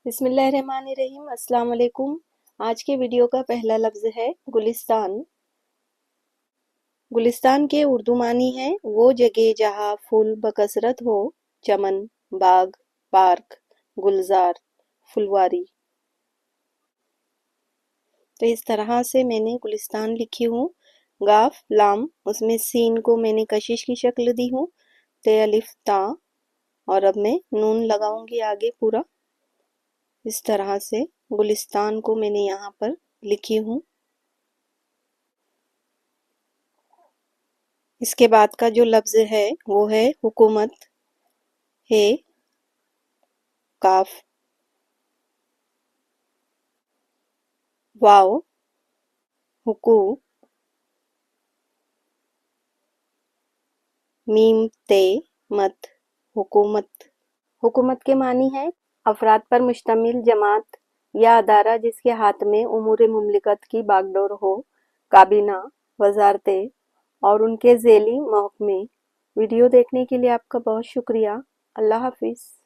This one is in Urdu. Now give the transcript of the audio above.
بسم اللہ الرحمن الرحیم۔ السلام علیکم۔ آج کے ویڈیو کا پہلا لفظ ہے گلستان۔ گلستان کے اردو معنی ہے وہ جگہ جہاں پھول بکثرت ہو، چمن، باغ، پارک، گلزار، پھلواری۔ تو اس طرح سے میں نے گلستان لکھی ہوں۔ گاف لام، اس میں سین کو میں نے کشش کی شکل دی ہوں، تے الف تا، اور اب میں نون لگاؤں گی آگے پورا۔ اس طرح سے گلستان کو میں نے یہاں پر لکھی ہوں۔ اس کے بعد کا جو لفظ ہے وہ ہے حکومت، ہے کاف، واو، حکو، میم تے مت، حکومت۔ حکومت کے معنی ہے افراد پر مشتمل جماعت یا ادارہ جس کے ہاتھ میں امور مملکت کی باغ ڈور ہو، کابینہ، وزارتیں اور ان کے ذیلی محکمے۔ ویڈیو دیکھنے کے لیے آپ کا بہت شکریہ۔ اللہ حافظ۔